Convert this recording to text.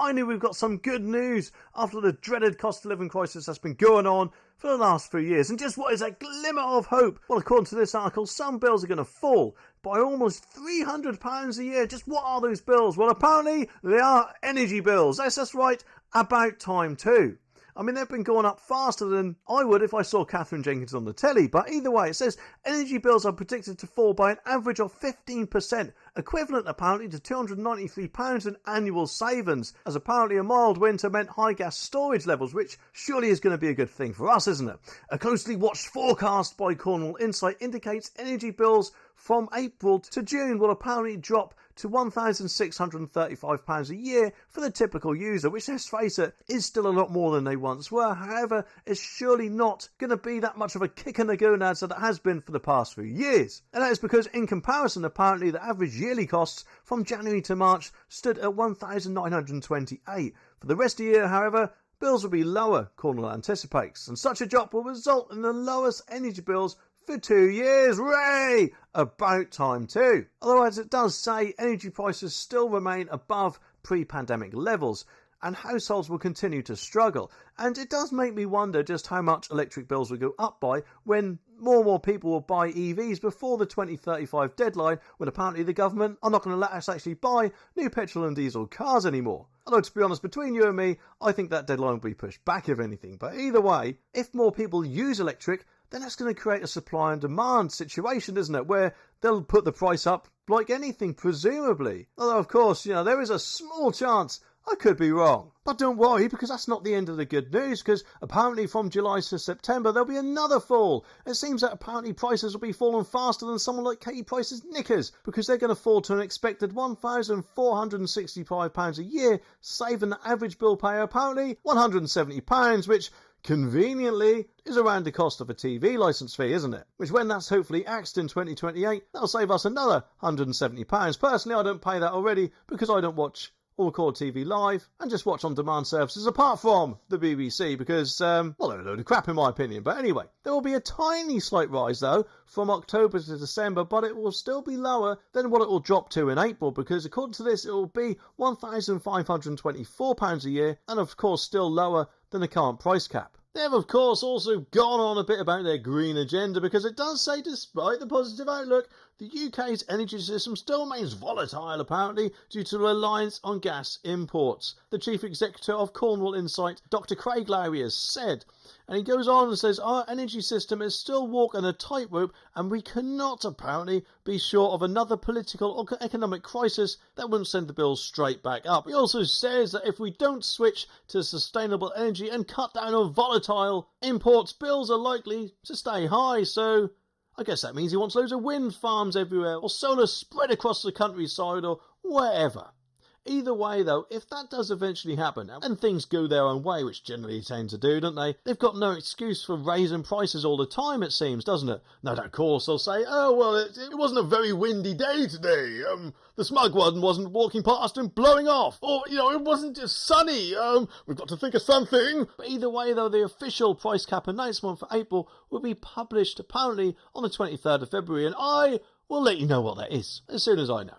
finally we've got some good news after the dreaded cost of living crisis that's been going on for the last few years. And just what is a glimmer of hope? Well, according to this article, some bills are going to fall by almost £300 a year. Just what are those bills? Well, apparently they are energy bills. That's right, about time too. I mean, they've been going up faster than I would if I saw Catherine Jenkins on the telly. But either way, it says energy bills are predicted to fall by an average of 15%, equivalent apparently to £293 in annual savings, as apparently a mild winter meant high gas storage levels, which surely is going to be a good thing for us, isn't it? A closely watched forecast by Cornwall Insight indicates energy bills from April to June will apparently drop to £1,635 a year for the typical user, which, let's face it, is still a lot more than they once were. However, it's surely not going to be that much of a kick in the gonads that it has been for the past few years. And that is because, in comparison, apparently the average yearly costs from January to March stood at £1,928. For the rest of the year, however, bills will be lower, Cornwall anticipates, and such a drop will result in the lowest energy bills for 2 years. Hooray! About time too. Although, as it does say, energy prices still remain above pre-pandemic levels and households will continue to struggle. And it does make me wonder just how much electric bills will go up by when more and more people will buy EVs before the 2035 deadline, when apparently the government are not going to let us actually buy new petrol and diesel cars anymore. Although, to be honest, between you and me, I think that deadline will be pushed back if anything. But either way, if more people use electric, then that's going to create a supply and demand situation, isn't it? Where they'll put the price up like anything, presumably. Although, of course, there is a small chance I could be wrong. But don't worry, because that's not the end of the good news, because apparently from July to September there'll be another fall. It seems that apparently prices will be falling faster than someone like Katie Price's knickers, because they're going to fall to an expected £1,465 a year, saving the average bill payer apparently £170, which conveniently is around the cost of a TV licence fee, isn't it? Which, when that's hopefully axed in 2028, that'll save us another £170. Personally, I don't pay that already because I don't watch or record TV live and just watch on demand services apart from the BBC because, they're a load of crap in my opinion. But anyway, there will be a tiny slight rise though from October to December, but it will still be lower than what it will drop to in April, because according to this it will be £1,524 a year, and of course still lower than the current price cap. They have, of course, also gone on a bit about their green agenda, because it does say, despite the positive outlook, the UK's energy system still remains volatile, apparently, due to reliance on gas imports. The chief executive of Cornwall Insight, Dr. Craig Lowry, has said. And he goes on and says, our energy system is still walking a tightrope, and we cannot, apparently, be sure of another political or economic crisis that wouldn't send the bills straight back up. He also says that if we don't switch to sustainable energy and cut down on volatile imports, bills are likely to stay high. So I guess that means he wants loads of wind farms everywhere, or solar spread across the countryside, or wherever. Either way, though, if that does eventually happen, and things go their own way, which generally tend to do, don't they, they've got no excuse for raising prices all the time, it seems, doesn't it? Now, of course, they'll say, oh, well, it wasn't a very windy day today. The Smug one wasn't walking past and blowing off. Or, it wasn't just sunny. We've got to think of something. But either way, though, the official price cap announcement for April will be published, apparently, on the 23rd of February, and I will let you know what that is as soon as I know.